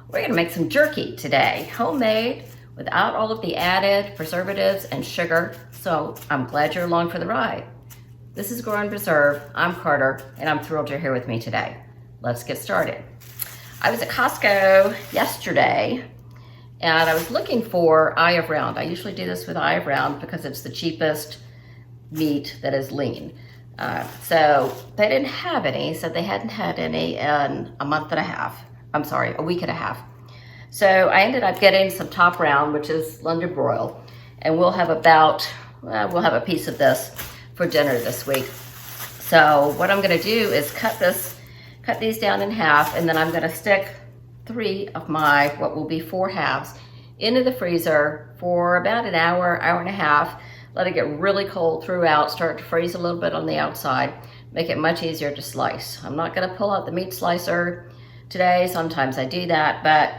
We're gonna make some jerky today, homemade, without all of the added preservatives and sugar. So I'm glad you're along for the ride. This is Grow and Preserve. I'm Carter, and I'm thrilled you're here with me today. Let's get started. I was at Costco yesterday, and I was looking for eye of round. I usually do this with eye of round because it's the cheapest meat that is lean. So they didn't have any, so they hadn't had any in a month and a half. I'm sorry, a week and a half. So I ended up getting some top round, which is London Broil, and we'll have we'll have a piece of this for dinner this week. So what I'm gonna do is cut these down in half, and then I'm gonna stick 3 of my, what will be 4 halves, into the freezer for about an hour, hour and a half. Let it get really cold throughout, start to freeze a little bit on the outside, make it much easier to slice. I'm not gonna pull out the meat slicer today. Sometimes I do that, but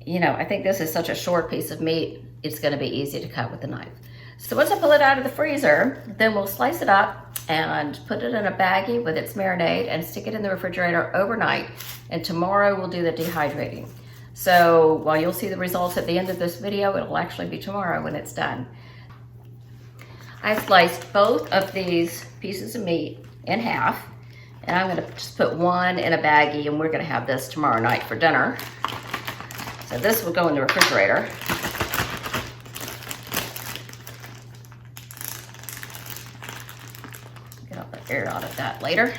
you know, I think this is such a short piece of meat, it's gonna be easy to cut with a knife. So once I pull it out of the freezer, then we'll slice it up and put it in a baggie with its marinade and stick it in the refrigerator overnight. And tomorrow we'll do the dehydrating. So while you'll see the results at the end of this video, it'll actually be tomorrow when it's done. I sliced both of these pieces of meat in half, and I'm gonna just put one in a baggie, and we're gonna have this tomorrow night for dinner. So this will go in the refrigerator. Get all the air out of that later.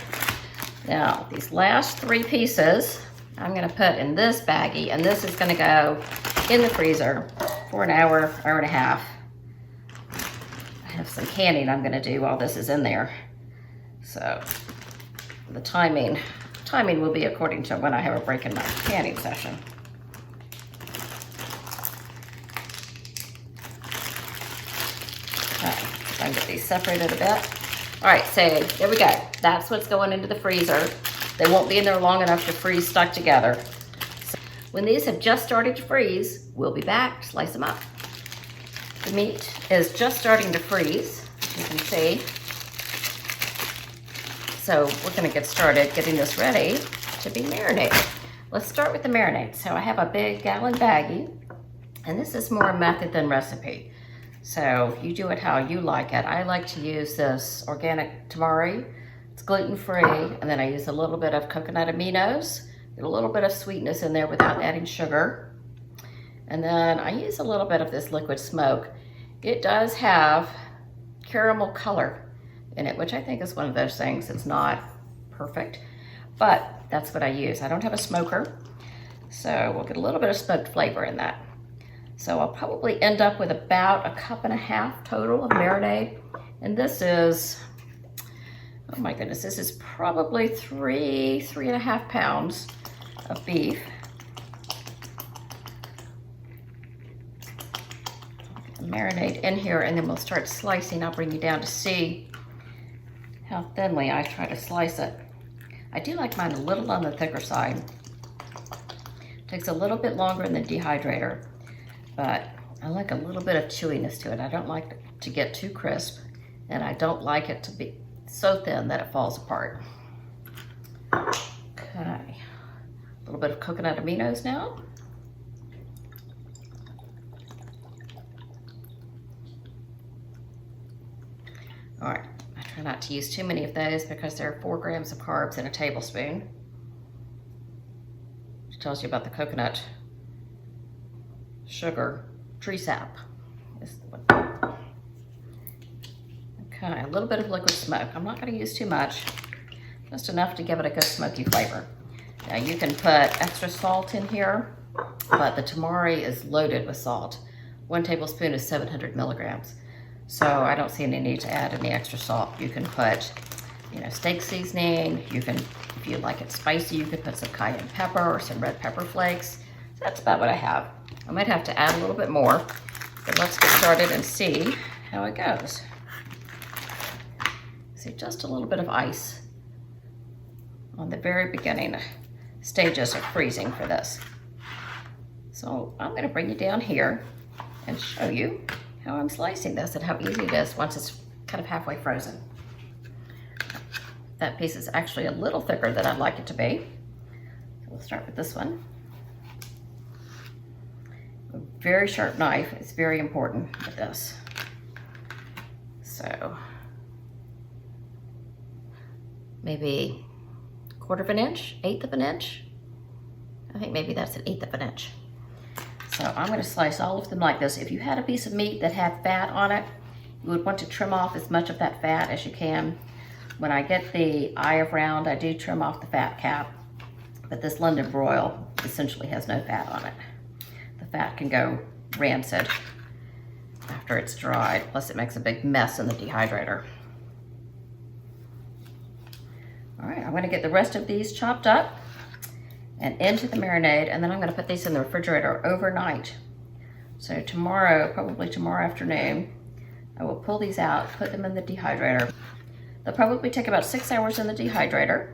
Now, these last 3 pieces, I'm gonna put in this baggie, and this is gonna go in the freezer for an hour, hour and a half. I have some canning I'm gonna do while this is in there. So the timing will be according to when I have a break in my canning session. Okay, if I can get these separated a bit. All right, so there we go. That's what's going into the freezer. They won't be in there long enough to freeze stuck together. So when these have just started to freeze, we'll be back to slice them up. The meat is just starting to freeze, as you can see. So we're gonna get started getting this ready to be marinated. Let's start with the marinade. So I have a big gallon baggie, and this is more a method than recipe. So you do it how you like it. I like to use this organic tamari. It's gluten-free, and then I use a little bit of coconut aminos, get a little bit of sweetness in there without adding sugar. And then I use a little bit of this liquid smoke. It does have caramel color in it, which I think is one of those things that's not perfect, but that's what I use. I don't have a smoker, so we'll get a little bit of smoked flavor in that. So I'll probably end up with about 1.5 cups total of marinade. And this is, oh my goodness, this is probably 3.5 pounds of beef. Marinade in here, and then we'll start slicing. I'll bring you down to see how thinly I try to slice it. I do like mine a little on the thicker side. Takes a little bit longer in the dehydrator, but I like a little bit of chewiness to it. I don't like it to get too crisp, and I don't like it to be so thin that it falls apart. Okay, a little bit of coconut aminos now. All right, I try not to use too many of those because there are 4 grams of carbs in a tablespoon, which tells you about the coconut sugar tree sap. Okay, a little bit of liquid smoke. I'm not going to use too much, just enough to give it a good smoky flavor. Now you can put extra salt in here, but the tamari is loaded with salt. 1 tablespoon is 700 milligrams. So I don't see any need to add any extra salt. You can put, you know, steak seasoning. You can, if you like it spicy, you could put some cayenne pepper or some red pepper flakes. So that's about what I have. I might have to add a little bit more, but let's get started and see how it goes. See, just a little bit of ice on the very beginning stages of freezing for this. So I'm gonna bring you down here and show you how I'm slicing this and how easy it is once it's kind of halfway frozen. That piece is actually a little thicker than I'd like it to be. So we'll start with this one. very sharp knife. It's very important with this. So maybe 1/4 of an inch, 1/8 of an inch. I think maybe that's 1/8 of an inch. So I'm going to slice all of them like this. If you had a piece of meat that had fat on it, you would want to trim off as much of that fat as you can. When I get the eye of round, I do trim off the fat cap, but this London Broil essentially has no fat on it. The fat can go rancid after it's dried, plus it makes a big mess in the dehydrator. All right, I'm going to get the rest of these chopped up and into the marinade, and then I'm going to put these in the refrigerator overnight. So tomorrow, probably tomorrow afternoon, I will pull these out, put them in the dehydrator. They'll probably take about 6 hours in the dehydrator,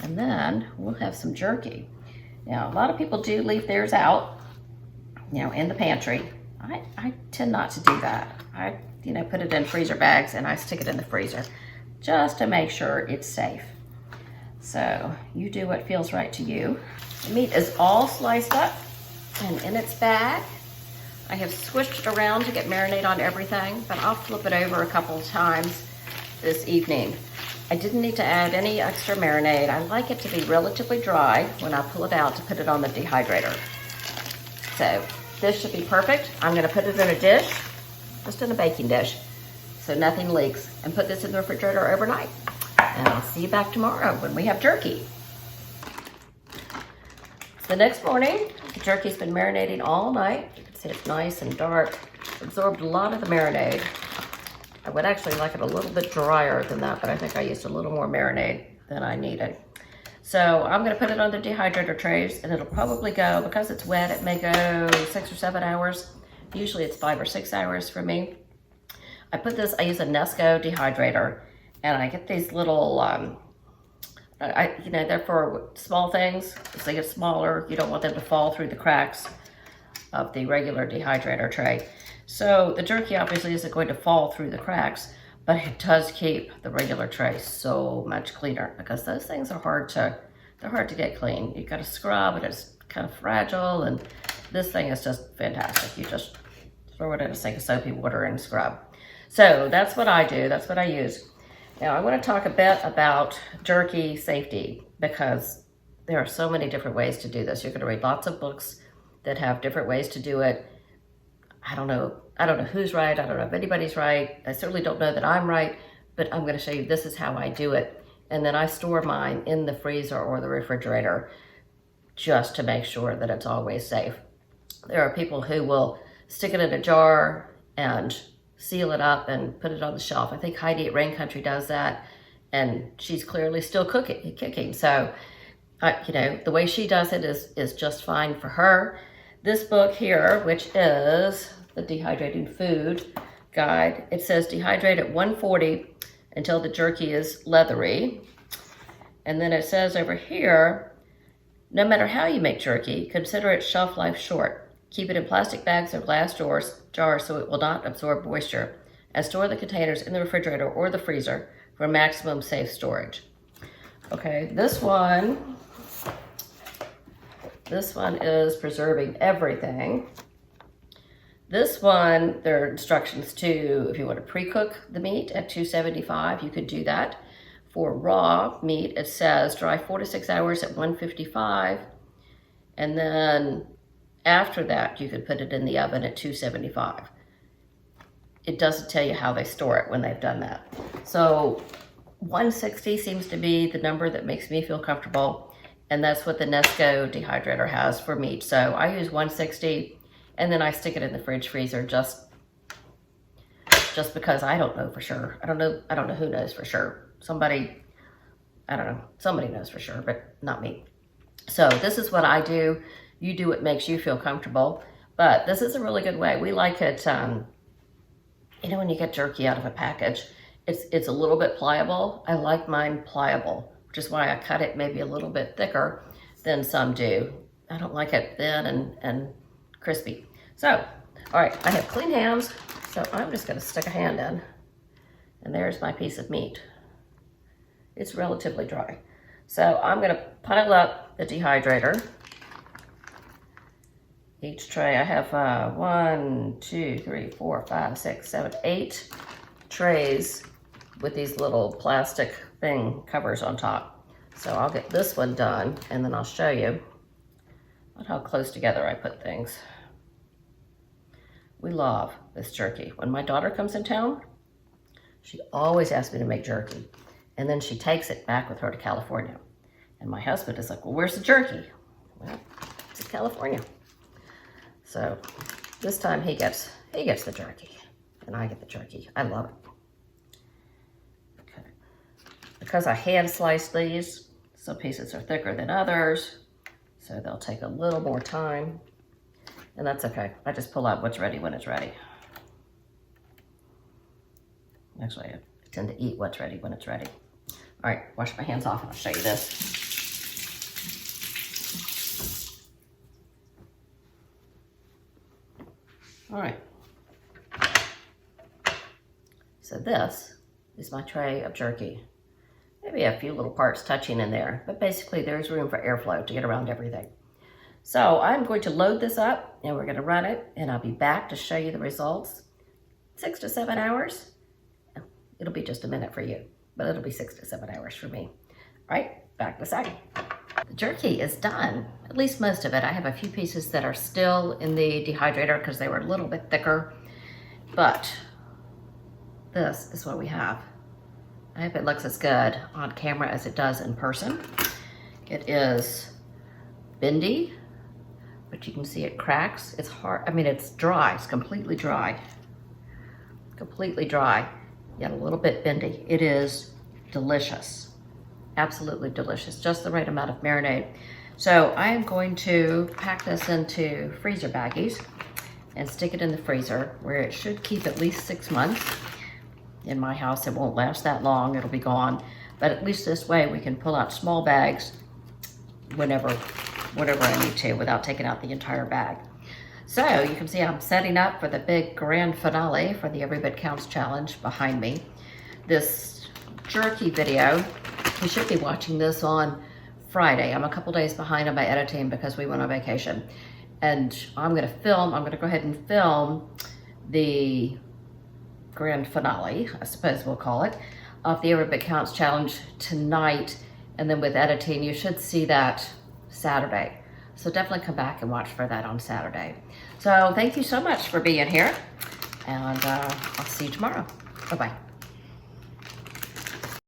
and then we'll have some jerky. Now, a lot of people do leave theirs out, in the pantry. I tend not to do that. I, put it in freezer bags and I stick it in the freezer just to make sure it's safe. So you do what feels right to you. The meat is all sliced up and in its bag. I have swished it around to get marinade on everything, but I'll flip it over a couple of times this evening. I didn't need to add any extra marinade. I like it to be relatively dry when I pull it out to put it on the dehydrator. So this should be perfect. I'm gonna put it in a dish, just in a baking dish, so nothing leaks, and put this in the refrigerator overnight. And I'll see you back tomorrow when we have jerky. The next morning, the jerky's been marinating all night. You can see it's nice and dark. Absorbed a lot of the marinade. I would actually like it a little bit drier than that, but I think I used a little more marinade than I needed. So I'm gonna put it on the dehydrator trays, and it'll probably go, because it's wet, it may go 6 or 7 hours. Usually it's 5 or 6 hours for me. I use a Nesco dehydrator, and I get these little, they're for small things. As they get smaller, you don't want them to fall through the cracks of the regular dehydrator tray. So the jerky obviously isn't going to fall through the cracks, but it does keep the regular tray so much cleaner, because those things are hard to get clean. You got to scrub, and it's kind of fragile, and this thing is just fantastic. You just throw it in a sink of soapy water and scrub. So that's what I do, that's what I use. Now I want to talk a bit about jerky safety, because there are so many different ways to do this. You're going to read lots of books that have different ways to do it. I don't know who's right. I don't know if anybody's right. I certainly don't know that I'm right, but I'm going to show you this is how I do it. And then I store mine in the freezer or the refrigerator just to make sure that it's always safe. There are people who will stick it in a jar and seal it up and put it on the shelf. I think Heidi at Rain Country does that, and she's clearly still kicking. So, the way she does it is just fine for her. This book here, which is the Dehydrating Food Guide, it says dehydrate at 140 until the jerky is leathery. And then it says over here, no matter how you make jerky, consider its shelf life short. Keep it in plastic bags or glass jars so it will not absorb moisture, and store the containers in the refrigerator or the freezer for maximum safe storage. Okay, this one is preserving everything. This one, there are instructions to, if you want to pre-cook the meat at 275, you could do that. For raw meat, it says dry 4 to 6 hours at 155, and then after that, you could put it in the oven at 275. It doesn't tell you how they store it when they've done that. So 160 seems to be the number that makes me feel comfortable, and that's what the Nesco dehydrator has for meat. So I use 160, and then I stick it in the fridge freezer just because I don't know for sure. I don't know who knows for sure. Somebody knows for sure, but not me. So this is what I do. You do what makes you feel comfortable, but this is a really good way. We like it, when you get jerky out of a package, it's a little bit pliable. I like mine pliable, which is why I cut it maybe a little bit thicker than some do. I don't like it thin and crispy. So, all right, I have clean hands, so I'm just gonna stick a hand in, and there's my piece of meat. It's relatively dry. So I'm gonna pile up the dehydrator Each tray, I have 1, 2, 3, 4, 5, 6, 7, 8 trays with these little plastic thing covers on top. So I'll get this one done and then I'll show you how close together I put things. We love this jerky. When my daughter comes in town, she always asks me to make jerky. And then she takes it back with her to California. And my husband is like, well, where's the jerky? Well, it's in California. So this time he gets the jerky and I get the jerky. I love it. Okay. Because I hand slice these, some pieces are thicker than others, so they'll take a little more time. And that's okay. I just pull out what's ready when it's ready. Actually, I tend to eat what's ready when it's ready. All right, wash my hands off and I'll show you this. All right. So this is my tray of jerky. Maybe a few little parts touching in there, but basically there's room for airflow to get around everything. So I'm going to load this up and we're gonna run it and I'll be back to show you the results. 6 to 7 hours. It'll be just a minute for you, but it'll be 6 to 7 hours for me. All right, back in a second. The jerky is done, at least most of it. I have a few pieces that are still in the dehydrator because they were a little bit thicker, but this is what we have. I hope it looks as good on camera as it does in person. It is bendy, but you can see it cracks. It's hard, I mean, it's dry, it's completely dry. Completely dry, yet a little bit bendy. It is delicious, absolutely delicious. Just the right amount of marinade. So I am going to pack this into freezer baggies and stick it in the freezer where it should keep at least 6 months. In my house, it won't last that long, it'll be gone. But at least this way we can pull out small bags whenever I need to without taking out the entire bag. So you can see I'm setting up for the big grand finale for the Every Bit Counts challenge behind me. This jerky video, you should be watching this on Friday. I'm a couple days behind on my editing because we went on vacation. And I'm gonna go ahead and film the grand finale, I suppose we'll call it, of the Every Bit Counts challenge tonight. And then with editing, you should see that Saturday. So definitely come back and watch for that on Saturday. So thank you so much for being here, and I'll see you tomorrow. Bye-bye.